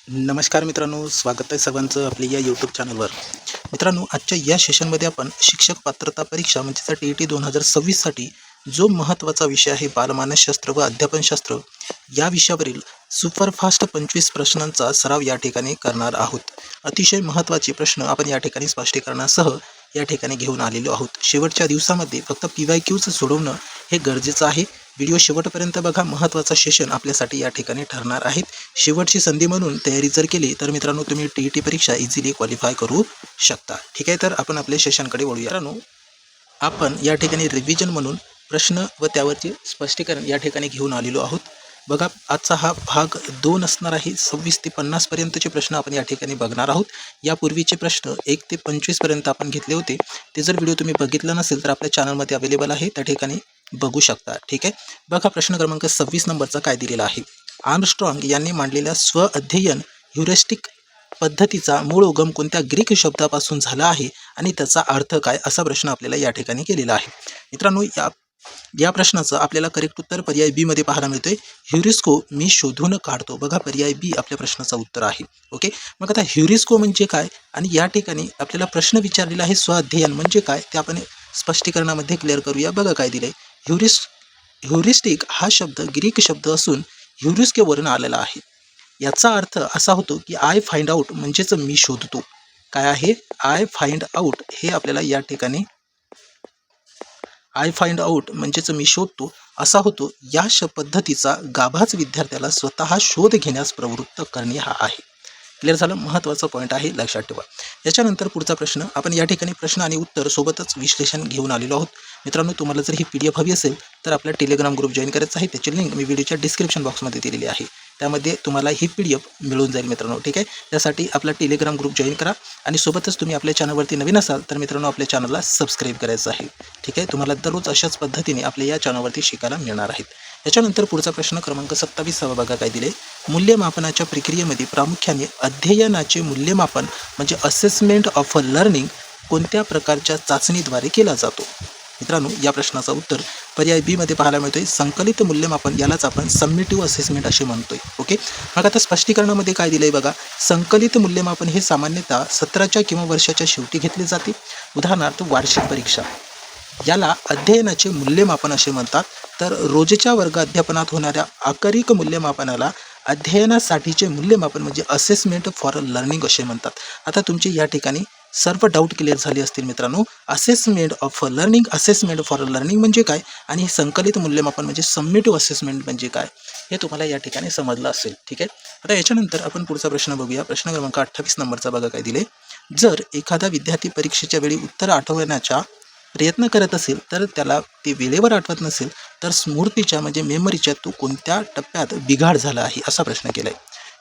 नमस्कार मित्रांनो, स्वागत आहे सर्वांचं आपल्या या यूट्यूब चॅनलवर. मित्रांनो, आजच्या या सेशनमध्ये आपण शिक्षक पात्रता परीक्षा म्हणजे TET 2026साठी जो महत्त्वाचा विषय आहे बालमानसशास्त्र व अध्यापनशास्त्र या विषयावरील सुपरफास्ट 25 प्रश्नांचा सराव या ठिकाणी करणार आहोत. अतिशय महत्त्वाचे प्रश्न आपण या ठिकाणी स्पष्टीकरणासह या ठिकाणी घेऊन आलेलो आहोत. शेवटच्या दिवसामध्ये फक्त PYQच सोडवणं हे गरजेचं आहे. व्हिडिओ शेवटपर्यंत बघा, महत्त्वाचा सेशन आपल्यासाठी या ठिकाणी ठरणार आहेत. शेवटची संधी म्हणून तयारी जर केली तर मित्रांनो तुम्ही TET परीक्षा इझिली क्वालिफाय करू शकता. ठीक आहे, तर आपण आपल्या सेशनकडे वळूया. मित्रांनो, आपण या ठिकाणी रिव्हिजन म्हणून प्रश्न व त्यावरचे स्पष्टीकरण या ठिकाणी घेऊन आलेलो आहोत. बघा, आजचा हा भाग 2 असणार आहे. 26 ते 50 पर्यंतचे प्रश्न आपण या ठिकाणी बघणार आहोत. यापूर्वीचे प्रश्न 1 ते 25 पर्यंत आपण घेतले होते. ते जर व्हिडिओ तुम्ही बघितला नसेल तर आपल्या चॅनलमध्ये अवेलेबल आहे, त्या ठिकाणी बघू शकता. ठीक आहे, बघा प्रश्न क्रमांक 26 नंबरचा काय दिलेला आहे. आर्मस्ट्रॉंग यांनी मांडलेल्या स्व-अध्ययन ह्युरिस्टिक पद्धतीचा मूळ उगम कोणत्या ग्रीक शब्दापासून झाला आहे आणि त्याचा अर्थ काय, असा प्रश्न आपल्याला या ठिकाणी केलेला आहे. मित्रांनो, या प्रश्नाचं आपल्याला करेक्ट उत्तर पर्याय बी मध्ये पाहायला मिळतोय. ह्युरिस्को मी शोधून काढतो. बघा, पर्याय बी आपल्या प्रश्नाचं उत्तर आहे. ओके, मग आता ह्युरिस्को म्हणजे काय आणि या ठिकाणी आपल्याला प्रश्न विचारलेला आहे स्व-अध्ययन म्हणजे काय ते आपण स्पष्टीकरणामध्ये क्लिअर करूया. बघा काय दिलंय. ह्युरिस्टिक हा शब्द ग्रीक शब्द असून ह्युरिस्केवरून आलेला आहे. याचा अर्थ असा होतो की आय फाइंड आउट म्हणजेच मी शोधतो. काय आहे? I find out. हे आपल्याला या ठिकाणी आय फाइंड आउट म्हणजेच मी शोधतो असा होतो. या पद्धतीचा गाभाच विद्यार्थ्याला स्वतः शोध घेण्यास प्रवृत्त करणे हा आहे. क्लिअर झालं? महत्त्वाचा पॉईंट आहे, लक्षात ठेवा. याच्यानंतर पुढचा प्रश्न आपण या ठिकाणी प्रश्न आणि उत्तर सोबतच विश्लेषण घेऊन आलेलो आहोत. मित्रांनो, तुम्हाला जर ही PDF हवी असेल तर आपला टेलिग्राम ग्रुप जॉईन करायचा आहे. त्याची लिंक मी व्हिडिओच्या डिस्क्रिप्शन बॉक्समध्ये दिलेली आहे. त्यामध्ये तुम्हाला ही PDF मिळून जाईल मित्रांनो. ठीक आहे, त्यासाठी आपला टेलिग्राम ग्रुप जॉईन करा आणि सोबतच तुम्ही आपल्या चॅनलवरती नवीन असाल तर मित्रांनो आपल्या चॅनलला सबस्क्राईब करायचं आहे. ठीक आहे, तुम्हाला दररोज अशाच पद्धतीने आपल्या या चॅनलवरती शिकायला मिळणार आहेत. याच्यानंतर पुढचा प्रश्न क्रमांक 27 बघा काय दिले. मूल्यमापनाच्या प्रक्रियेमध्ये प्रामुख्याने अध्ययनाचे मूल्यमापन म्हणजे असेसमेंट ऑफ अ लर्निंग कोणत्या प्रकारच्या चाचणीद्वारे केला जातो? मित्रांनो, या प्रश्नाचं उत्तर पर्याय बी मध्ये पाहायला मिळतोय. संकलित मूल्यमापन यालाच आपण सबमिटिव्ह असेसमेंट असे म्हणतोय. ओके, मग आता स्पष्टीकरणामध्ये काय दिलंय बघा. संकलित मूल्यमापन हे सामान्यतः सत्राच्या किंवा वर्षाच्या शेवटी घेतले जाते. उदाहरणार्थ वार्षिक परीक्षा याला अध्ययनाचे मूल्यमापन असे म्हणतात. तर रोजच्या वर्ग अध्यापनात होणाऱ्या आकरिक मूल्यमापनाला अध्ययनासाठीचे मूल्यमापन म्हणजे असेसमेंट फॉर लर्निंग असे म्हणतात. आता तुमचे या ठिकाणी सर्व डाऊट क्लिअर झाले असतील मित्रांनो. Assessment of learning, assessment for learning म्हणजे काय आणि संकलित मूल्यमापन म्हणजे सबमिटिव्ह असेसमेंट म्हणजे काय हे तुम्हाला या ठिकाणी समजलं असेल. ठीक आहे, आता याच्यानंतर आपण पुढचा प्रश्न बघूया. प्रश्न क्रमांक 28 नंबरचा बघा काय दिले. जर एखादा विद्यार्थी परीक्षेच्या वेळी उत्तर आठवण्याचा प्रयत्न करत असेल तर त्याला ते वेळेवर आठवत नसेल तर स्मृतीच्या म्हणजे मेमरीच्या तो कोणत्या टप्प्यात बिघाड झाला आहे, असा प्रश्न केला आहे.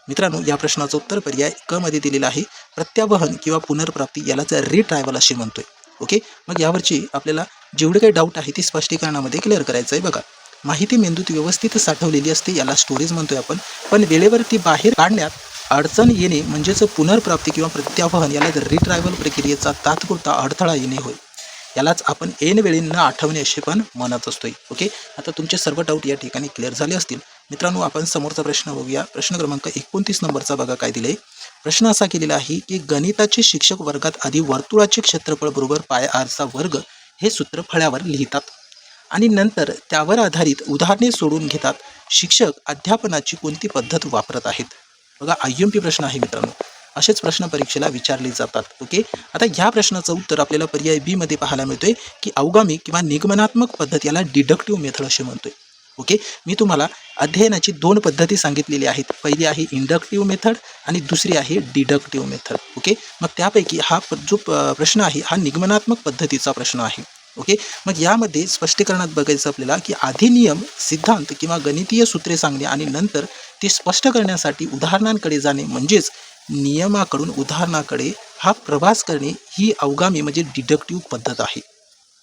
मित्रांनो, या प्रश्नाचं उत्तर पर्याय क मध्ये दिलेलं आहे. प्रत्यावहन किंवा पुनर्प्राप्ती यालाच रिट्रायवल असे म्हणतोय. ओके, मग यावरची आपल्याला जेवढे काही डाऊट आहे ती स्पष्टीकरणामध्ये क्लिअर करायचं आहे. बघा, माहिती मेंदूत व्यवस्थित साठवलेली असते, याला स्टोरेज म्हणतोय आपण. पण वेळेवर ती बाहेर काढण्यात अडचण येणे म्हणजेच पुनर्प्राप्ती किंवा प्रत्यावहन याला रिट्रायवल प्रक्रियेचा तात्पुरता अडथळा येणे होय. यालाच आपण ऐन वेळी न आठवणे असे पण म्हणत असतोय. ओके, आता तुमचे सर्व डाऊट या ठिकाणी क्लिअर झाले असतील. मित्रांनो, आपण समोरचा प्रश्न बघूया. प्रश्न क्रमांक 29 नंबरचा बघा काय दिले. प्रश्न असा केलेला आहे की गणिताचे शिक्षक वर्गात आधी वर्तुळाचे क्षेत्रफळ बरोबर पाय आरचा वर्ग हे सूत्र फळ्यावर लिहितात आणि नंतर त्यावर आधारित उदाहरणे सोडून घेतात. शिक्षक अध्यापनाची कोणती पद्धत वापरत आहेत? बघा, IMP प्रश्न आहे मित्रांनो. असेच प्रश्न परीक्षेला विचारले जातात. ओके, आता ह्या प्रश्नाचं उत्तर आपल्याला पर्याय बी मध्ये पाहायला मिळतोय की अवगामी किंवा निगमनात्मक पद्धत याला डिडक्टिव्ह मेथड असे म्हणतोय. ओके, मी तुम्हाला अध्ययनाची 2 पद्धती सांगितलेली आहेत. पहिली आहे इंडक्टिव्ह मेथड आणि दुसरी आहे डिडक्टिव्ह मेथड. ओके, मग त्यापैकी हा जो प्रश्न आहे हा निगमनात्मक पद्धतीचा प्रश्न आहे. ओके, मग यामध्ये स्पष्टीकरणात बघायचं आपल्याला की आधी नियम, सिद्धांत किंवा गणितीय सूत्रे सांगणे आणि नंतर ते स्पष्ट करण्यासाठी उदाहरणांकडे जाणे म्हणजेच नियमाकडून उदाहरणाकडे हा प्रवास करणे ही अवगामी म्हणजे डिडक्टिव्ह पद्धत आहे.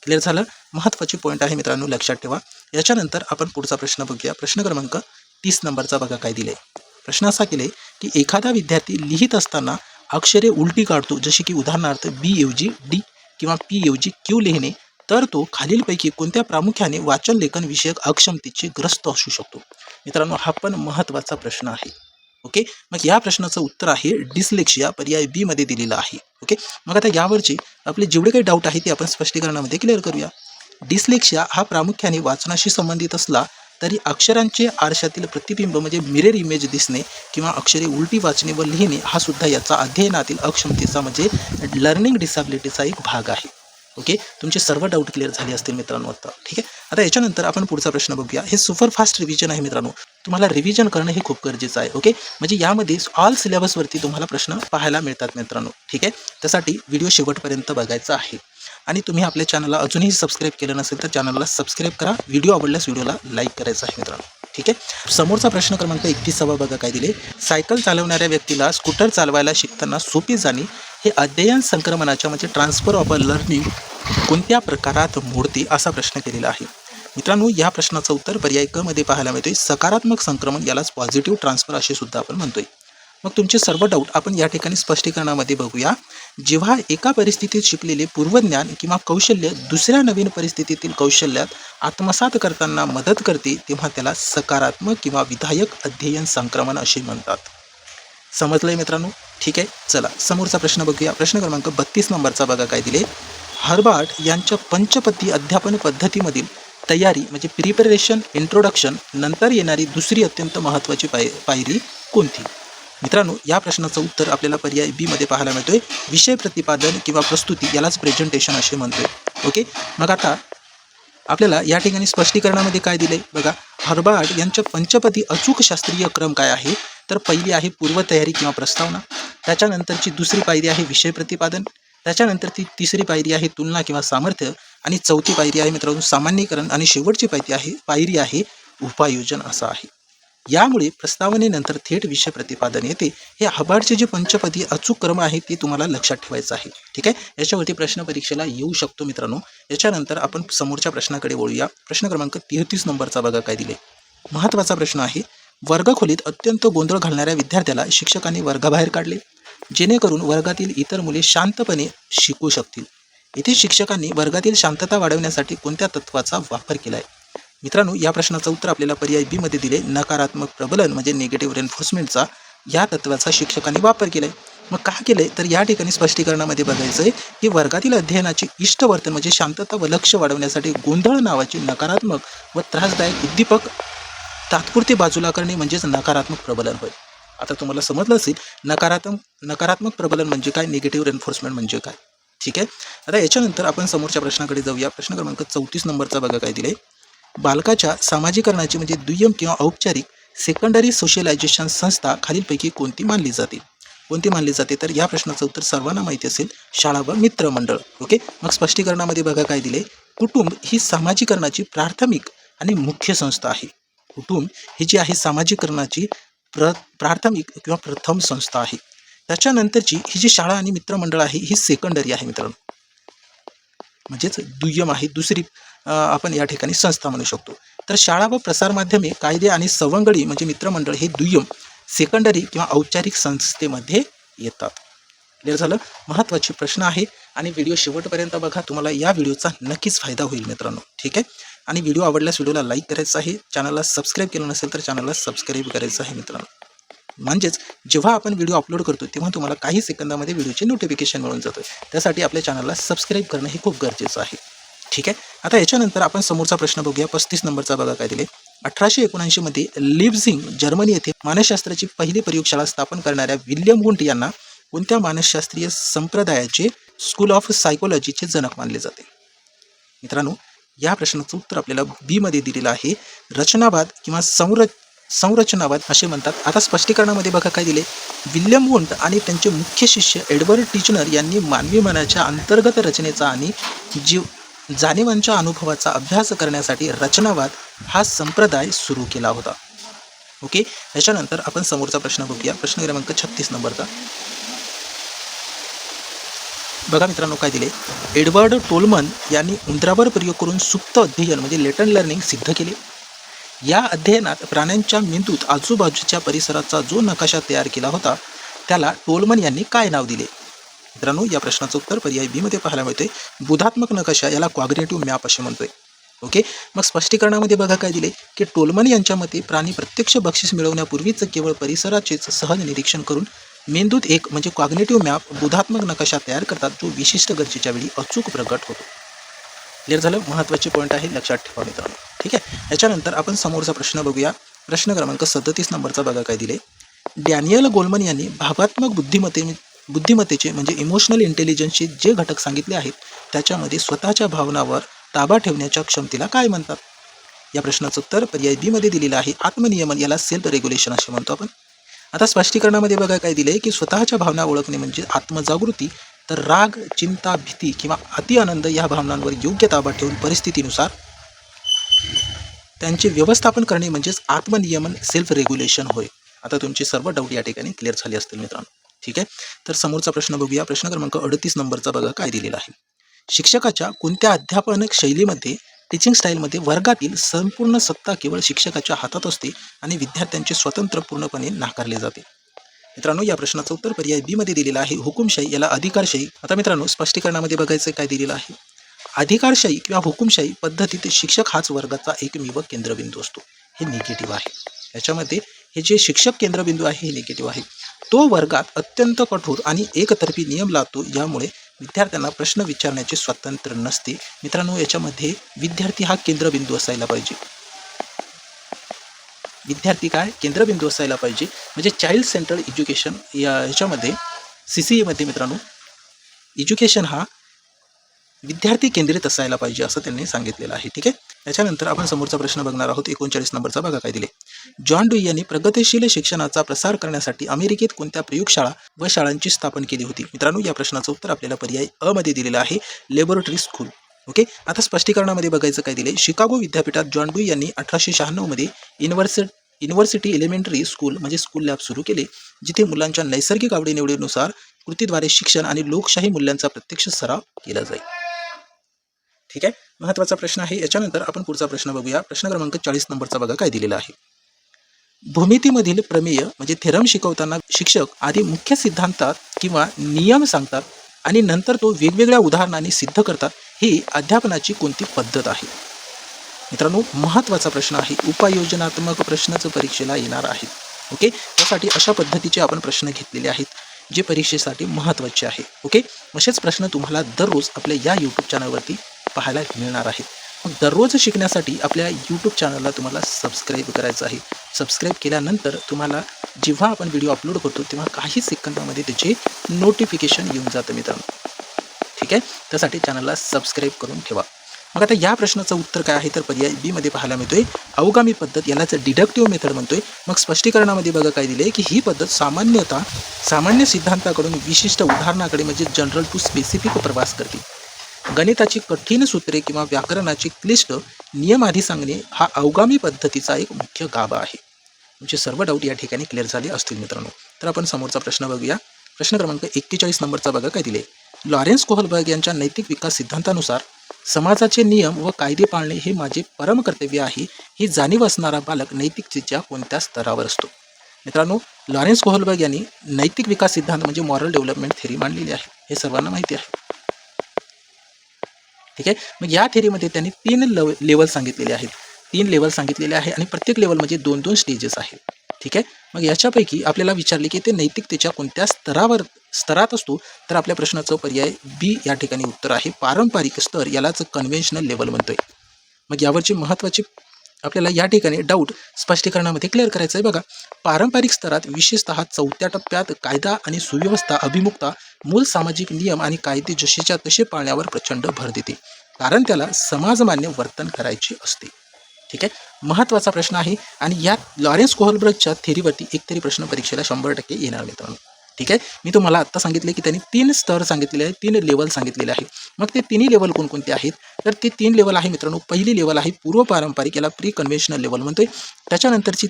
क्लिअर झालं? महत्त्वाचे पॉईंट आहे मित्रांनो, लक्षात ठेवा. याच्यानंतर आपण पुढचा प्रश्न बघूया. प्रश्न क्रमांक 30 नंबरचा बघा काय दिले. प्रश्न असा केले की एखादा विद्यार्थी लिहित असताना अक्षरे उलटी काढतो, जसे की उदाहरणार्थ B ऐवजी D किंवा P ऐवजी Q लिहिणे, तर तो खालीलपैकी कोणत्या प्रामुख्याने वाचन लेखन विषयक अक्षमतेचे ग्रस्त असू शकतो? मित्रांनो, हा पण महत्त्वाचा प्रश्न आहे. ओके, मग या प्रश्नाचं उत्तर आहे डिस्लेक्शिया, पर्याय बी मध्ये दिलेलं आहे. ओके, मग आता यावरचे आपले जेवढे काही डाऊट आहे ते आपण स्पष्टीकरणामध्ये क्लिअर करूया. डिस्लेक्शिया हा प्रामुख्याने वाचनाशी संबंधित असला तरी अक्षरांचे आरशातील प्रतिबिंब म्हणजे मिरर इमेज दिसणे किंवा अक्षरे उलटी वाचणे व लिहिणे हा सुद्धा याचा अध्ययनातील अक्षमतेचा म्हणजे लर्निंग डिसॅबिलिटीचा एक भाग आहे. ओके, तुमचे सर्व डाऊट क्लिअर झाले असतील मित्रांनो आता. ठीक आहे, आता याच्यानंतर आपण पुढचा प्रश्न बघूया. हे सुपरफास्ट रिव्हिजन आहे मित्रांनो, तुम्हाला रिव्हिजन करणं हे खूप गरजेचं आहे. ओके, म्हणजे यामध्ये ऑल सिलेबसवरती तुम्हाला प्रश्न पाहायला मिळतात मित्रांनो. ठीक आहे, त्यासाठी व्हिडिओ शेवटपर्यंत बघायचा आहे. आणि तुम्ही आपल्या चॅनलला अजूनही सबस्क्राईब केलं नसेल तर चॅनलला सबस्क्राईब करा. व्हिडिओ आवडल्यास व्हिडिओला लाईक करायचं आहे मित्रांनो. ठीक आहे, समोरचा प्रश्न क्रमांक 31 बघा काय दिले. सायकल चालवणाऱ्या व्यक्तीला स्कूटर चालवायला शिकताना सोपी जाणे हे अध्ययन संक्रमणाच्या म्हणजे ट्रान्सफर ऑफ अ लर्निंग कोणत्या प्रकारात मोडते असा प्रश्न केलेला आहे. मित्रांनो, या प्रश्नाचं उत्तर पर्याय क मध्ये पाहायला मिळतोय सकारात्मक संक्रमण, यालाच पॉझिटिव्ह ट्रान्सफर असे सुद्धा आपण म्हणतोय. मग तुमचे सर्व डाऊट आपण या ठिकाणी स्पष्टीकरणामध्ये बघूया. जेव्हा एका परिस्थितीत शिकलेले पूर्वज्ञान किंवा कौशल्य दुसऱ्या नवीन परिस्थितीतील कौशल्यात आत्मसात करताना मदत करते तेव्हा त्याला सकारात्मक किंवा विधायक अध्ययन संक्रमण असे म्हणतात. समजलंय मित्रांनो. ठीक आहे, चला समोरचा प्रश्न बघूया. प्रश्न क्रमांक 32 नंबरचा बघा काय दिले. हर्बार्ट यांच्या पंचपदी अध्यापन पद्धतीमधील तयारी म्हणजे प्रिपरेशन, इंट्रोडक्शन नंतर येणारी दुसरी अत्यंत महत्त्वाची पायरी कोणती? मित्रांनो, या प्रश्नाचं उत्तर आपल्याला पर्याय बी मध्ये पाहायला मिळतोय विषय प्रतिपादन किंवा प्रस्तुती, यालाच प्रेझेंटेशन असे म्हणतोय. ओके, मग आता आपल्याला या ठिकाणी स्पष्टीकरणामध्ये काय दिले बघा. हर्बार्ट यांच्या पंचपदी अचूक शास्त्रीय क्रम काय आहे, तर पहिली आहे पूर्वतयारी किंवा प्रस्तावना, त्याच्यानंतरची दुसरी पायरी आहे विषय प्रतिपादन, त्याच्यानंतर ती तिसरी पायरी आहे तुलना किंवा सामर्थ्य, आणि चौथी पायरी आहे मित्रांनो सामान्यीकरण, आणि शेवटची पायरी आहे उपायोजन असं आहे. यामुळे प्रस्तावनेनंतर थेट विषय प्रतिपादन येते. हे हर्बार्टचे जे पंचपदी अचूक क्रम आहे ते तुम्हाला लक्षात ठेवायचं आहे. ठीक आहे, याच्यावरती प्रश्न परीक्षेला येऊ शकतो मित्रांनो. याच्यानंतर आपण समोरच्या प्रश्नाकडे वळूया. प्रश्न क्रमांक 33 नंबरचा बघा काय दिले. महत्त्वाचा प्रश्न आहे. वर्गखोलीत अत्यंत गोंधळ घालणाऱ्या विद्यार्थ्याला शिक्षकांनी वर्गाबाहेर काढले जेणेकरून वर्गातील इतर मुले शांतपणे शिकू शकतील. इथे शिक्षकांनी वर्गातील शांतता वाढवण्यासाठी कोणत्या तत्वाचा वापर केला आहे? मित्रांनो, या प्रश्नाचं उत्तर आपल्याला पर्याय बी मध्ये दिले नकारात्मक प्रबलन म्हणजे निगेटिव्ह रेन्फोर्समेंटचा या तत्वाचा शिक्षकांनी वापर केलाय. मग का केलंय तर या ठिकाणी स्पष्टीकरणामध्ये बघायचं आहे की वर्गातील अध्ययनाची इष्ट वर्तन म्हणजे शांतता व लक्ष वाढवण्यासाठी गोंधळ नावाची नकारात्मक व त्रासदायक उद्दीपक तात्पुरते बाजूला करणे म्हणजेच नकारात्मक प्रबलन होय. आता तुम्हाला समजलं असेल नकारात्मक प्रबलन म्हणजे काय, निगेटिव्ह रेन्फोर्समेंट म्हणजे काय. ठीक आहे, आता याच्यानंतर आपण समोरच्या प्रश्नाकडे जाऊया. प्रश्न क्रमांक 34 नंबरचा बघा काय दिले. बालकाच्या सामाजिकरणाची म्हणजे दुय्यम किंवा औपचारिक सेकंडरी सोशलायझेशन संस्था खालीलपैकी कोणती मानली जाते? तर या प्रश्नाचं उत्तर सर्वांना माहिती असेल, शाळा व मित्रमंडळ. ओके, मग स्पष्टीकरणामध्ये बघा काय दिले. कुटुंब ही सामाजिकरणाची प्राथमिक आणि मुख्य संस्था आहे. कुटुंब ही जी आहे सामाजिकरणाची प्राथमिक किंवा प्रथम संस्था आहे. त्याच्यानंतरची ही जी शाळा आणि मित्रमंडळ आहे ही सेकंडरी आहे मित्रांनो, म्हणजेच दुय्यम आहे, दुसरी आपण या ठिकाणी संस्था म्हणू शकतो. तर शाळा व प्रसारमाध्यमे, कायदे आणि सवंगडी म्हणजे मित्रमंडळ हे दुय्यम सेकंडरी किंवा औपचारिक संस्थेमध्ये येतात. क्लिअर झालं. महत्त्वाचे प्रश्न आहे आणि व्हिडिओ शेवटपर्यंत बघा, तुम्हाला या व्हिडिओचा नक्कीच फायदा होईल मित्रांनो. ठीक आहे, आणि व्हिडिओ आवडल्यास व्हिडिओला लाईक करायचं आहे. चॅनलला सबस्क्राईब केलं नसेल तर चॅनलला सबस्क्राईब करायचं आहे मित्रांनो. म्हणजेच जेव्हा आपण व्हिडिओ अपलोड करतो तेव्हा तुम्हाला काही सेकंदामध्ये व्हिडिओचे नोटिफिकेशन मिळून जातं. त्यासाठी आपल्या चॅनलला सबस्क्राईब करणं हे खूप गरजेचं आहे. ठीक आहे, आता याच्यानंतर आपण समोरचा प्रश्न बघूया. 35 नंबरचा बघा काय दिले. 1879 मध्ये लिप्झिग जर्मनी येथे मानसशास्त्राची पहिली प्रयोगशाळा स्थापन करणाऱ्या विल्यम वुंट यांना कोणत्या मानसशास्त्रीय संप्रदायाचे स्कूल ऑफ सायकोलॉजीचे जनक मानले जाते? मित्रांनो, या प्रश्नाचं उत्तर आपल्याला बी मध्ये दिलेलं आहे रचनावाद किंवा संरचनावाद असे म्हणतात. आता स्पष्टीकरणामध्ये बघा काय दिले. विल्यम वुंट आणि त्यांचे मुख्य शिष्य एडवर्ड टिचनर यांनी मानवी मनाच्या अंतर्गत रचनेचा आणि जाणीवांच्या अनुभवाचा अभ्यास करण्यासाठी रचनावाद हा संप्रदाय सुरू केला होता. ओके, याच्यानंतर आपण समोरचा प्रश्न बघूया. प्रश्न क्रमांक 36 नंबरचा बघा मित्रांनो काय दिले. एडवर्ड टोलमन यांनी उंदरावर प्रयोग करून सुप्त अध्ययन म्हणजे लेटन लर्निंग सिद्ध केले. या अध्ययनात प्राण्यांच्या मेंदूत आजूबाजूच्या परिसराचा जो नकाशा तयार केला होता त्याला टोलमन यांनी काय नाव दिले? मित्रांनो, या प्रश्नाचं उत्तर पर्याय बी मध्ये पाहायला मिळते बोधात्मक नकाशा, याला कॉग्निटिव्ह मॅप असे म्हणतोय. ओके. मग स्पष्टीकरणामध्ये बघा काय दिले की टोलमन यांच्या मते प्राणी प्रत्यक्ष बक्षीस मिळवण्यापूर्वीच केवळ परिसराचेच सहज निरीक्षण करून मेंदूत एक म्हणजे कॉग्नेटिव्ह मॅप बोधात्मक नकाशा तयार करतात जो विशिष्ट गरजेच्या वेळी अचूक प्रगट होतो. क्लिअर झालं. महत्त्वाचे पॉईंट आहे, लक्षात ठेवा मित्रांनो. ठीक आहे. याच्यानंतर आपण समोरचा प्रश्न बघूया. प्रश्न क्रमांक 37 नंबरचा बघा काय दिले. डॅनियल गोलमन यांनी भावात्मक बुद्धिमत्तेचे म्हणजे इमोशनल इंटेलिजन्सचे जे घटक सांगितले आहेत त्याच्यामध्ये स्वतःच्या भावनावर ताबा ठेवण्याच्या क्षमतेला काय म्हणतात? या प्रश्नाचं उत्तर पर्याय बी मध्ये दिलेलं आहे. आत्मनियमन, याला सेल्फ रेग्युलेशन असे म्हणतो आपण. आता स्पष्टीकरणामध्ये बघा काय दिले की स्वतःच्या भावना ओळखणे म्हणजे आत्मजागृती, तर राग, चिंता, भीती किंवा अति आनंद या भावनांवर योग्य ताबा ठेवून परिस्थितीनुसार त्यांचे व्यवस्थापन करणे म्हणजेच आत्मनियमन, सेल्फ रेग्युलेशन होय. आता तुमचे सर्व डाऊट या ठिकाणी क्लिअर झाले असतील मित्रांनो. ठीक आहे. तर समोरचा प्रश्न बघूया. प्रश्न क्रमांक 38 नंबरचा बघा काय दिलेला आहे. शिक्षकाच्या कोणत्या अध्यापन शैलीमध्ये टीचिंग स्टाईलमध्ये वर्गातील संपूर्ण सत्ता केवळ शिक्षकाच्या हातात असते आणि विद्यार्थ्यांचे स्वातंत्र्य पूर्णपणे नाकारले जाते? मित्रांनो, या प्रश्नाचं उत्तर पर्याय बी मध्ये दिलेलं आहे. हुकुमशाही, याला अधिकारशाही. आता मित्रांनो, स्पष्टीकरणामध्ये बघायचं काय दिलेलं आहे. अधिकारशाही किंवा हुकुमशाही पद्धतीत शिक्षक हाच वर्गाचा एकमेव केंद्रबिंदू असतो. हे निगेटिव्ह आहे. याच्यामध्ये हे जे शिक्षक केंद्रबिंदू आहे हे निगेटिव्ह आहे. तो वर्गात अत्यंत कठोर आणि एकतर्फी नियम लावतो, यामुळे विद्यार्थ्यांना प्रश्न विचारण्याचे स्वातंत्र्य नसते. मित्रांनो, याच्यामध्ये विद्यार्थी हा केंद्रबिंदू असायला पाहिजे. विद्यार्थी काय केंद्रबिंदू असायला पाहिजे. म्हणजे चाइल्ड सेंट्रल एज्युकेशन याच्यामध्ये CCE मध्ये मित्रांनो एज्युकेशन हा विद्यार्थी केंद्रित असायला पाहिजे असं त्यांनी सांगितलेलं आहे. ठीक आहे. त्याच्यानंतर आपण समोरचा प्रश्न बघणार आहोत. 39 नंबरचा बघा काय दिले. जॉन ड्यूई यांनी प्रगतिशील शिक्षणाचा प्रसार करण्यासाठी अमेरिकेत कोणत्या प्रयोगशाळा व शाळांची स्थापना केली होती? मित्रांनो, या प्रश्नाचं उत्तर आपल्याला पर्याय अ मध्ये दिलेलं आहे. Laboratory school. ओके. आता स्पष्टीकरणामध्ये बघायचं काय दिले. शिकागो विद्यापीठात जॉन ड्यूई यांनी 1896 मध्ये युनिव्हर्सिटी एलिमेंटरी स्कूल म्हणजे स्कूल लॅब सुरू केले, जिथे मुलांच्या नैसर्गिक आवडीनिवडीनुसार कृतीद्वारे शिक्षण आणि लोकशाही मूल्यांचा प्रत्यक्ष सराव केला जाईल. ठीक आहे. महत्त्वाचा प्रश्न आहे. याच्यानंतर आपण पुढचा प्रश्न बघूया. प्रश्न क्रमांक 40 नंबरचा बघा काय दिलेला आहे. भूमितीमधील प्रमेय म्हणजे थेरम शिकवताना शिक्षक आधी मुख्य सिद्धांतात किंवा नियम सांगतात आणि नंतर तो वेगवेगळ्या उदाहरणांनी सिद्ध करतात. ही अध्यापनाची कोणती पद्धत आहे? मित्रांनो, महत्त्वाचा प्रश्न आहे. उपाययोजनात्मक प्रश्नच परीक्षेला येणार आहेत. ओके. त्यासाठी अशा पद्धतीचे आपण प्रश्न घेतलेले आहेत जे परीक्षेसाठी महत्त्वाचे आहे. ओके. असेच प्रश्न तुम्हाला दररोज आपल्या या यूट्यूब चॅनलवरती पाहायला मिळणार आहेत. मग दररोज शिकण्यासाठी आपल्या यूट्यूब चॅनलला तुम्हाला सबस्क्राईब करायचं आहे. सबस्क्राईब केल्यानंतर तुम्हाला जेव्हा आपण व्हिडिओ अपलोड करतो तेव्हा काही सेकंदामध्ये त्याचे नोटिफिकेशन येऊन जातं मित्रांनो. ठीक आहे. त्यासाठी चॅनलला सबस्क्राईब करून ठेवा. मग आता या प्रश्नाचं उत्तर काय आहे तर पर्याय बी मध्ये पाहायला मिळतोय. अवगामी पद्धत, यालाच डिडक्टिव्ह मेथड म्हणतोय. मग स्पष्टीकरणामध्ये बघा काय दिले की ही पद्धत सामान्य सिद्धांताकडून विशिष्ट उदाहरणाकडे म्हणजे जनरल टू स्पेसिफिक प्रवास करते. गणिताची कठीण सूत्रे किंवा व्याकरणाचे क्लिष्ट नियम आधी सांगणे हा अवगामी पद्धतीचा एक मुख्य गाभा आहे. तुमचे सर्व डाऊट या ठिकाणी क्लिअर झाले असतील मित्रांनो. तर आपण समोरचा प्रश्न बघूया. प्रश्न क्रमांक 41 नंबरचा बघा काय दिले. लॉरेन्स कोहलबर्ग यांच्या नैतिक विकास सिद्धांतानुसार समाजाचे नियम व कायदे पाळणे हे माझे परम कर्तव्य आहे, ही जाणीव असणारा बालक नैतिकतेच्या कोणत्या स्तरावर असतो? मित्रांनो, लॉरेन्स कोहलबर्ग यांनी नैतिक विकास सिद्धांत म्हणजे मॉरल डेव्हलपमेंट थेरी मांडलेली आहे. हे सर्वांना माहिती आहे. ठीक आहे. मग या थेरीमध्ये त्यांनी 3 लेवल सांगितलेले आहेत. 3 लेवल सांगितलेले आहे आणि प्रत्येक लेवलमध्ये 2-2 स्टेजेस आहेत. ठीक आहे. मग याच्यापैकी आपल्याला विचारले की ते नैतिकतेच्या कोणत्या स्तरात असतो, तर आपल्या प्रश्नाचं पर्याय बी या ठिकाणी उत्तर आहे. पारंपरिक स्तर, यालाच कन्व्हेन्शनल लेवल म्हणतोय. मग यावरची महत्त्वाची आपल्याला या ठिकाणी डाऊट स्पष्टीकरणामध्ये क्लिअर करायचं आहे. बघा, पारंपरिक स्तरात विशेषतः 4थ्या टप्प्यात कायदा आणि सुव्यवस्था अभिमुखता मूल सामाजिक नियम आणि कायदे जसेच्या तसे पाळण्यावर प्रचंड भर देते, कारण त्याला समाजमान्य वर्तन करायचे असते. ठीक आहे. महत्त्वाचा प्रश्न आहे आणि या लॉरेन्स कोहलबर्गच्या थेरीवरती एक तरी प्रश्न परीक्षेला 100% येणार मित्रांनो. ठीक आहे. मी तुम्हाला आत्ता सांगितले की त्यांनी 3 स्तर सांगितलेले आहेत, 3 लेवल सांगितलेले आहे. मग ते 3 लेवल कोणकोणते आहेत तर ते 3 लेवल आहे मित्रांनो. पहिली लेवल आहे पूर्व पारंपरिक, याला प्री कन्व्हेन्शनल लेवल म्हणतोय. त्याच्यानंतरची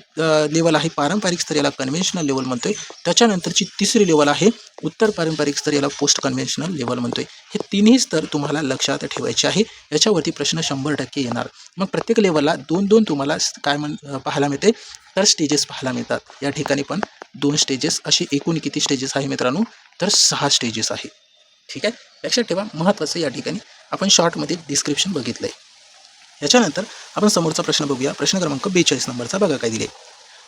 लेवल आहे पारंपरिक स्तर, याला कन्व्हेन्शनल लेवल म्हणतोय. त्याच्यानंतरची तिसरी लेवल आहे उत्तर पारंपरिक स्तर, याला पोस्ट कन्व्हेन्शनल लेवल म्हणतोय. हे तिन्ही स्तर तुम्हाला लक्षात ठेवायचे आहे. याच्यावरती प्रश्न 100% येणार. मग प्रत्येक लेवलला 2-2 तुम्हाला पाहायला मिळते, तर स्टेजेस पाहायला मिळतात. या ठिकाणी पण 2 स्टेजेस, असे एकूण किती स्टेजेस आहे मित्रांनो तर 6 स्टेजेस आहे. ठीक आहे. लक्षात ठेवा. महत्त्वाचं या ठिकाणी आपण शॉर्टमध्ये डिस्क्रिप्शन बघितलं आहे. याच्यानंतर आपण समोरचा प्रश्न बघूया. प्रश्न क्रमांक 42 नंबरचा बघा काय दिले.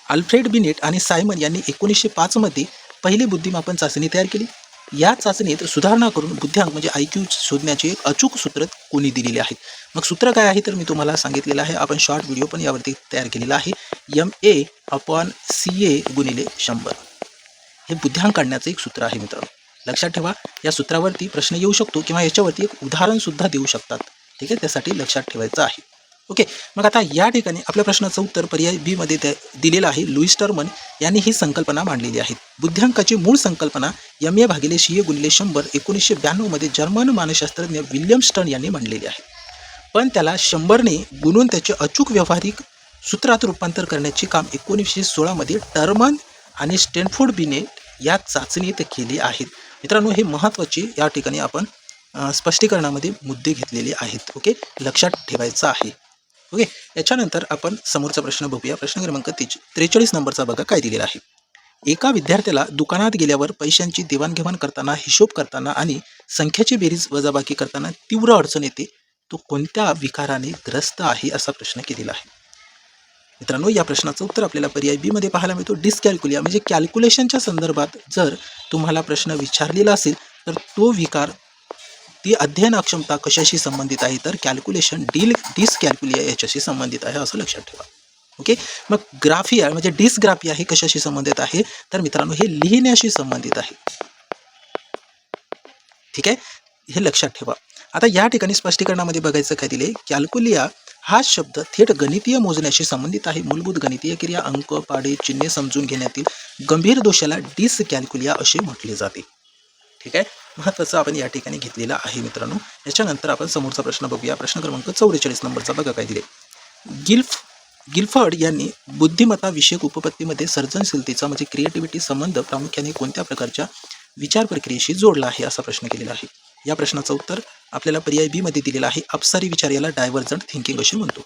अल्फ्रेड बिनेट आणि सायमन यांनी 1905 मध्ये पहिली बुद्धिमापन चाचणी तयार केली. या चाचणीत सुधारणा करून बुद्ध्यांक म्हणजे IQ शोधण्याचे एक अचूक सूत्र कोणी दिलेले आहे. मग सूत्र काय आहे तर मी तुम्हाला सांगितलेलं आहे. आपण शॉर्ट व्हिडिओ पण यावरती तयार केलेला आहे. MA/CA गुणिले 100 हे बुद्ध्यांक काढण्याचं एक सूत्र आहे मित्रांनो. लक्षात ठेवा. या सूत्रावरती प्रश्न येऊ शकतो किंवा याच्यावरती एक उदाहरण सुद्धा देऊ शकतात. ठीक आहे, त्यासाठी लक्षात ठेवायचं आहे. ओके, मग आता या ठिकाणी आपल्या प्रश्नाचं उत्तर पर्याय बी मध्ये दिलेलं आहे. लुईस टर्मन यांनी ही संकल्पना मांडलेली आहे. बुद्ध्यांकाची मूळ संकल्पना MA/CA गुणिले 100 1992 मध्ये जर्मन मानसशास्त्रज्ञ विल्यम स्टर्न यांनी मांडलेली आहे. पण त्याला 100ने गुणून त्याचे अचूक व्यावहारिक सूत्रात रूपांतर करण्याचे काम 1916 मध्ये टर्मन आणि स्टॅनफोर्ड बिनेट या चाचणीत केली आहेत. मित्रांनो, हे महत्त्वाचे या ठिकाणी आपण स्पष्टीकरणामध्ये मुद्दे घेतलेले आहेत. ओके, लक्षात ठेवायचं आहे. ओके, याच्यानंतर आपण समोरचा प्रश्न बघूया. प्रश्न क्रमांक 43 नंबरचा बघा काय दिलेला आहे. एका विद्यार्थ्याला दुकानात गेल्यावर पैशांची देवाणघेवाण करताना, हिशोब करताना आणि संख्याची बेरीज वजाबाकी करताना तीव्र अडचण येते. तो कोणत्या विकाराने ग्रस्त आहे असा प्रश्न केलेला आहे. मित्रांनो, या प्रश्नाचं उत्तर आपल्याला पर्याय बी मध्ये पाहायला मिळतो. डिस्कॅल्क्युलिया म्हणजे कॅल्क्युलेशनच्या संदर्भात जर तुम्हाला प्रश्न विचारलेला असेल तर तो विकार, ती अध्ययन अक्षमता कशाशी संबंधित आहे तर कॅल्क्युलेशन डिस्कॅल्क्युलिया याच्याशी संबंधित आहे असं लक्षात ठेवा. ओके, मग ग्राफिया म्हणजे डिस्ग्राफिया हे कशाशी संबंधित आहे तर मित्रांनो हे लिहिण्याशी संबंधित आहे. ठीक आहे, हे लक्षात ठेवा. आता या ठिकाणी स्पष्टीकरणामध्ये बघायचं काय दिले. कॅल्क्युलिया हा शब्द थेट गणितीय मोजण्याशी संबंधित आहे. मूलभूत गणितीय क्रिया, अंक, पाढे, चिन्हे समजून घेण्यातील गंभीर दोषाला डिस्कॅल्क्युलिया असे म्हटले जाते. ठीक आहे, महत्त्वाचं आपण या ठिकाणी घेतलेला आहे मित्रांनो. याच्यानंतर आपण समोरचा प्रश्न बघूया. प्रश्न क्रमांक 44 नंबरचा बघा काय दिले. गिल्फर्ड यांनी बुद्धिमत्ता विषयक उपपत्तीमध्ये सर्जनशीलतेचा म्हणजे क्रिएटिव्हिटी संबंध प्रामुख्याने कोणत्या प्रकारच्या विचार प्रक्रियेशी जोडला आहे असा प्रश्न केलेला आहे. या प्रश्नाचं उत्तर आपल्याला पर्याय बी मध्ये दिलेला आहे. अपसारी विचार याला डायव्हर्जंट थिंकिंग असे म्हणतो.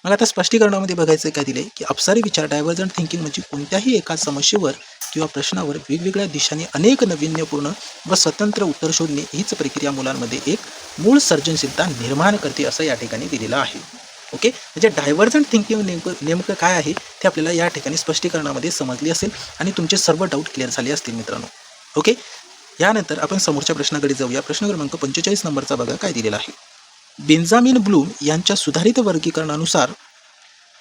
मग आता स्पष्टीकरणामध्ये बघायचं काय दिले की अपसारी विचार डायव्हर्जंट थिंकिंग म्हणजे कोणत्याही एका समस्येवर किंवा प्रश्नावर वेगवेगळ्या दिशांनी अनेक नाविन्यपूर्ण व स्वतंत्र उत्तर शोधणे हीच प्रक्रिया मुलांमध्ये एक मूळ सर्जनशीलता निर्माण करते असं या ठिकाणी दिलेलं आहे. ओके, म्हणजे डायव्हर्जंट थिंकिंग नेमकं काय आहे ते आपल्याला या ठिकाणी स्पष्टीकरणामध्ये समजले असेल आणि तुमचे सर्व डाऊट क्लिअर झाले असतील मित्रांनो. ओके, यानंतर आपण समोरच्या प्रश्नाकडे जाऊया. प्रश्न क्रमांक 45 नंबरचा बघा काय दिलेला आहे. बेंजामिन ब्लूम यांच्या सुधारित वर्गीकरणानुसार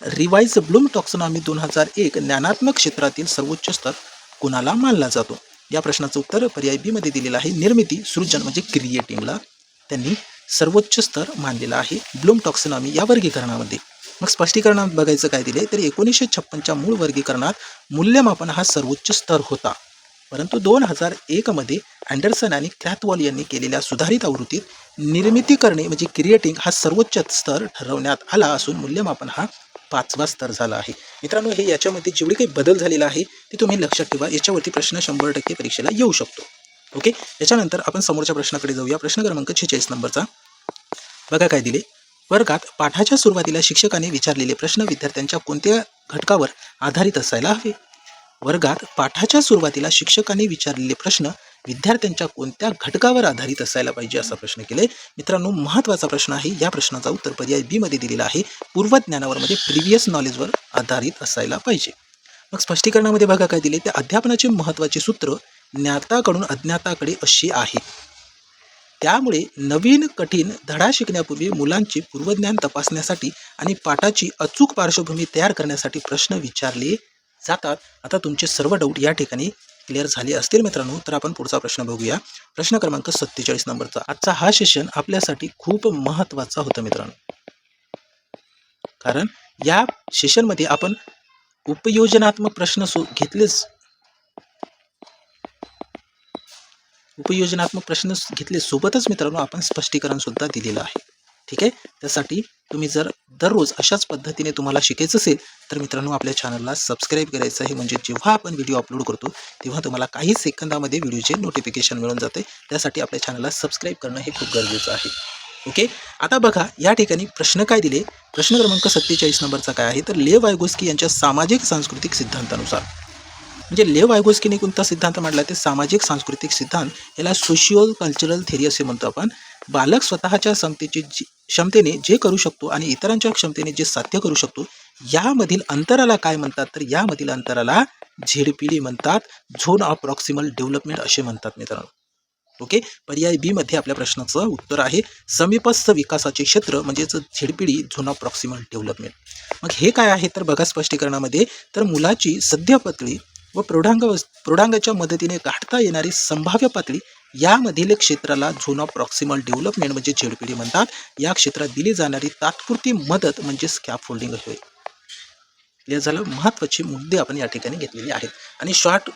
रिवाइज ब्लूम टॉक्सॉनॉमी 2001 ज्ञानात्मक क्षेत्रातील सर्वोच्च स्तर कुणाला मानला जातो. या प्रश्नाचं उत्तर पर्याय बी मध्ये दिलेलं आहे. निर्मिती, सृजन म्हणजे क्रिएटिंगला त्यांनी सर्वोच्च स्तर मानलेला आहे ब्लूम टॉक्सॉनॉमी या वर्गीकरणामध्ये. मग स्पष्टीकरणात बघायचं काय दिले तर 1956च्या मूळ वर्गीकरणात मूल्यमापन हा सर्वोच्च स्तर होता. परंतु 2001 मध्ये अँडरसन आणि क्रॅथवॉल यांनी केलेल्या सुधारित आवृत्तीत निर्मिती करणे म्हणजे क्रिएटिंग हा सर्वोच्च स्तर ठरवण्यात आला असून मूल्यमापन हा 5वा स्तर झाला आहे. मित्रांनो, हे याच्यामध्ये जेवढे काही बदल झालेला आहे ते तुम्ही लक्षात ठेवा. याच्यावरती प्रश्न 100% परीक्षेला येऊ शकतो. ओके, याच्यानंतर आपण समोरच्या प्रश्नाकडे जाऊया. प्रश्न क्रमांक 46 नंबरचा बघा काय दिले. वर्गात पाठाच्या सुरुवातीला शिक्षकाने विचारलेले प्रश्न विद्यार्थ्यांच्या कोणत्या घटकावर आधारित असायला हवे. वर्गात पाठाच्या सुरुवातीला शिक्षकाने विचारलेले प्रश्न विद्यार्थ्यांच्या कोणत्या घटकावर आधारित असायला पाहिजे असा प्रश्न केले. मित्रांनो, महत्त्वाचा प्रश्न आहे. या प्रश्नाचा उत्तर पर्याय बी मध्ये दिलेला आहे. पूर्वज्ञानावर म्हणजे प्रिव्हियस नॉलेजवर आधारित असायला पाहिजे. मग स्पष्टीकरणामध्ये बघा काय दिले. त्या अध्यापनाचे महत्त्वाचे सूत्र ज्ञाताकडून अज्ञाताकडे अशी आहे. त्यामुळे नवीन कठीण धडा शिकण्यापूर्वी मुलांचे पूर्वज्ञान तपासण्यासाठी आणि पाठाची अचूक पार्श्वभूमी तयार करण्यासाठी प्रश्न विचारले जातात. आता तुमचे सर्व डाऊट या ठिकाणी क्लिअर झाले असतील मित्रांनो. तर आपण पुढचा प्रश्न बघूया. प्रश्न क्रमांक 47 नंबरचा. आजचा हा सेशन आपल्यासाठी खूप महत्त्वाचा होता मित्रांनो, कारण या सेशनमध्ये आपण उपयोजनात्मक प्रश्न घेतले सोबतच मित्रांनो आपण स्पष्टीकरण सुद्धा दिलेलं आहे. ठीक आहे, त्यासाठी तुम्ही जर दररोज अशाच पद्धतीने तुम्हाला शिकायचं असेल तर मित्रांनो आपल्या चॅनलला सबस्क्राईब करायचं आहे. म्हणजे जेव्हा आपण व्हिडिओ अपलोड करतो तेव्हा तुम्हाला काही सेकंदामध्ये व्हिडिओचे नोटिफिकेशन मिळून जाते. त्यासाठी आपल्या चॅनलला सबस्क्राईब करणं हे खूप गरजेचं आहे. ओके, आता बघा या ठिकाणी प्रश्न काय दिले. प्रश्न क्रमांक 47 नंबरचा काय आहे तर लेव वायगोस्की यांच्या सामाजिक सांस्कृतिक सिद्धांतानुसार म्हणजे लेव वायगोस्कीने कोणता सिद्धांत मांडला ते सामाजिक सांस्कृतिक सिद्धांत, याला सोशिओ कल्चरल थेरी असे म्हणतो आपण. बालक स्वतःच्या क्षमतेने जे करू शकतो आणि इतरांच्या क्षमतेने जे साध्य करू शकतो यामधील अंतराला काय म्हणतात, तर यामधील अंतराला झेडपीडी म्हणतात, झोन ऑफ प्रॉक्सिमल डेव्हलपमेंट असे म्हणतात मित्रांनो. ओके, पर्याय बी मध्ये आपल्या प्रश्नाचं उत्तर आहे समीपस्थ विकासाचे क्षेत्र म्हणजेच झेडपीडी, झोन ऑफ प्रॉक्सिमल डेव्हलपमेंट. मग हे काय आहे तर बघा स्पष्टीकरणामध्ये, तर मुलाची सद्य पातळी व प्रौढांगाच्या मदतीने गाठता येणारी संभाव्य पातळी यामधील क्षेत्राला झोन ऑफ प्रॉक्सिमल डेव्हलपमेंट म्हणजे झेडपीडी म्हणतात. या क्षेत्रात दिली जाणारी तात्पुरती मदत म्हणजे स्कॅफोल्डिंग होय. क्लिअर झालं. महत्त्वाचे मुद्दे आपण या ठिकाणी घेतलेले आहेत आणि शॉर्ट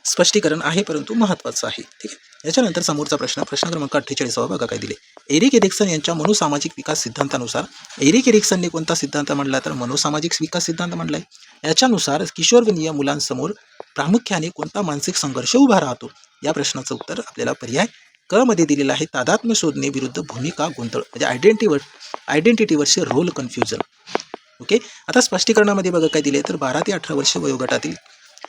स्पष्टीकरण आहे परंतु महत्त्वाचं आहे. ठीक आहे. याच्यानंतर समोरचा प्रश्न क्रमांक 48 बघा काय दिले. एरिक एरिक्सन यांच्या मनोसामाजिक विकास सिद्धांतानुसार एरिक एरिक्सनने कोणता सिद्धांत मांडला तर मनोसामाजिक विकास सिद्धांत मांडलाय. याच्यानुसार किशोरवयीन मुलांसमोर प्रामुख्याने कोणता मानसिक संघर्ष उभा राहतो. या प्रश्नाचं उत्तर आपल्याला पर्याय क मध्ये दिलेलं आहे तादात्म्य शोधणे विरुद्ध भूमिका गोंधळ म्हणजे आयडेंटिटीवरचे रोल कन्फ्युजन. ओके, आता स्पष्टीकरणामध्ये बघा काय दिले तर 12 ते 18 वर्ष वयोगटातील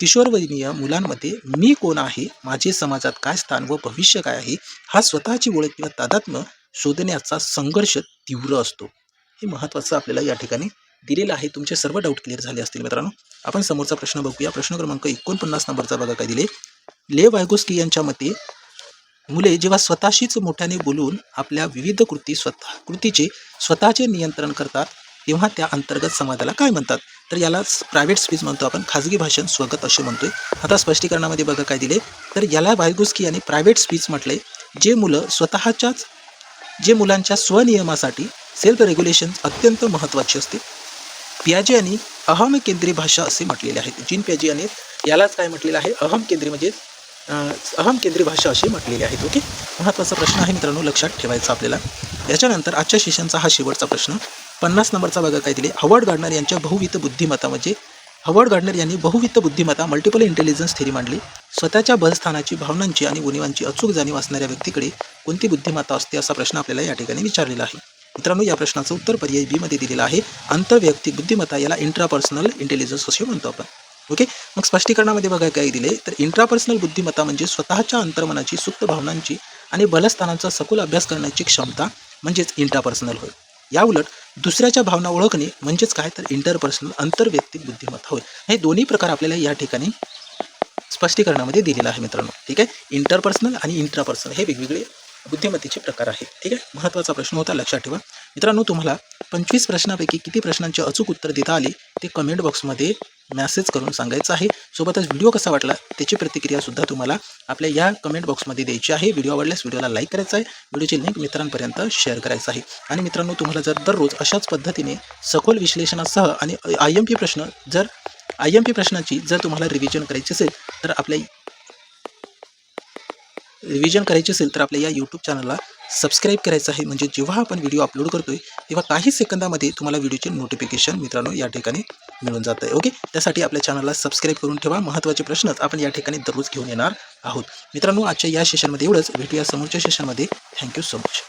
किशोरवयीन मुलांमध्ये मी कोण आहे, माझे समाजात काय स्थान व भविष्य काय आहे, हा स्वतःची ओळख किंवा तादात्म्य शोधण्याचा संघर्ष तीव्र असतो. हे महत्त्वाचं आपल्याला या ठिकाणी दिलेलं आहे. तुमचे सर्व डाऊट क्लिअर झाले असतील मित्रांनो. आपण समोरचा प्रश्न बघूया. प्रश्न क्रमांक 49 नंबरचा बघा काय दिले. लेव वायगोस्की यांच्या मते मुले जेव्हा स्वतःशीच मोठ्याने बोलून आपल्या विविध कृतीचे स्वतःचे नियंत्रण करतात तेव्हा त्या अंतर्गत संवादाला काय म्हणतात तर याला प्रायव्हेट स्पीच म्हणतो आपण, खाजगी भाषण स्वगत असे म्हणतोय. आता स्पष्टीकरणामध्ये बघा काय दिले तर याला वायगोस्की यांनी प्रायव्हेट स्पीच म्हटले. जे मुलांच्या स्वनियमासाठी सेल्फ रेग्युलेशन अत्यंत महत्त्वाचे असते. पियाजे यांनी अहम केंद्री भाषा असे म्हटलेले आहेत. जीन पियाजे यांनी यालाच काय म्हटलेलं आहे अहम केंद्री भाषा असे म्हटलेले आहेत. ओके, महत्त्वाचा प्रश्न आहे मित्रांनो, लक्षात ठेवायचा आपल्याला. याच्यानंतर आजच्या सेशनचा हा शेवटचा प्रश्न 50 नंबरचा बघा काय दिले. हॉवर्ड गार्डनर यांच्या बहुविध बुद्धिमत्ता म्हणजे हॉवर्ड गार्डनर यांनी बहुविध बुद्धिमत्ता मल्टिपल इंटेलिजन्स थेरी मांडली. स्वतःच्या बलस्थानाची, भावनांची आणि उणीवांची अचूक जाणीव असणाऱ्या व्यक्तीकडे कोणती बुद्धिमत्ता असते असा प्रश्न आपल्याला या ठिकाणी विचारलेला आहे. मित्रांनो, या प्रश्नाचं उत्तर पर्याय बी मध्ये दिलेलं आहे आंतरवैयक्तिक बुद्धिमत्ता, याला इंट्रापर्सनल इंटेलिजन्स असे म्हणतो आपण. ओके, मग स्पष्टीकरणामध्ये बघा काय दिले तर इंट्रापर्सनल बुद्धिमत्ता म्हणजे स्वतःच्या अंतर्मनाची, सुप्त भावनांची आणि बलस्थानांचा सखोल अभ्यास करण्याची क्षमता म्हणजेच इंट्रापर्सनल होय. या उलट दुसऱ्याच्या भावना ओळखणे म्हणजेच काय तर इंटरपर्सनल आंतरवैयक्तिक बुद्धिमत्ता होय. हे दोन्ही प्रकार आपल्याला या ठिकाणी स्पष्टीकरणामध्ये दिलेलं आहे मित्रांनो. ठीक आहे, इंटरपर्सनल आणि इंट्रापर्सनल हे वेगवेगळे बुद्धिमत्तेचे प्रकार आहेत. ठीक आहे, महत्त्वाचा प्रश्न होता, लक्षात ठेवा मित्रांनो. तुम्हाला 25 प्रश्नापैकी किती प्रश्नांचे अचूक उत्तर देता आले ते कमेंट बॉक्समध्ये मेसेज करून सांगायचं आहे. सोबतच व्हिडिओ कसा वाटला त्याची प्रतिक्रियासुद्धा तुम्हाला आपल्या या कमेंट बॉक्समध्ये द्यायची आहे. व्हिडिओ आवडल्यास व्हिडिओला लाईक करायचा आहे, व्हिडिओची लिंक मित्रांपर्यंत शेअर करायचं आहे. आणि मित्रांनो, तुम्हाला जर दररोज अशाच पद्धतीने सखोल विश्लेषणासह आणि IMP प्रश्नाची जर तुम्हाला रिव्हिजन करायची असेल तर आपल्या या यूट्यूब चॅनलला सबस्क्राईब करायचं आहे. म्हणजे जेव्हा आपण व्हिडिओ अपलोड करतोय तेव्हा काही सेकंदामध्ये तुम्हाला व्हिडिओचे नोटिफिकेशन मित्रांनो या ठिकाणी मिळून जातं आहे. ओके, त्यासाठी आपल्या चॅनलला सबस्क्राईब करून ठेवा. महत्त्वाचे प्रश्नच आपण या ठिकाणी दररोज घेऊन येणार आहोत. मित्रांनो, आजच्या या सेशनमध्ये एवढंच. भेटूया समोरच्या सेशनमध्ये. Thank you so much.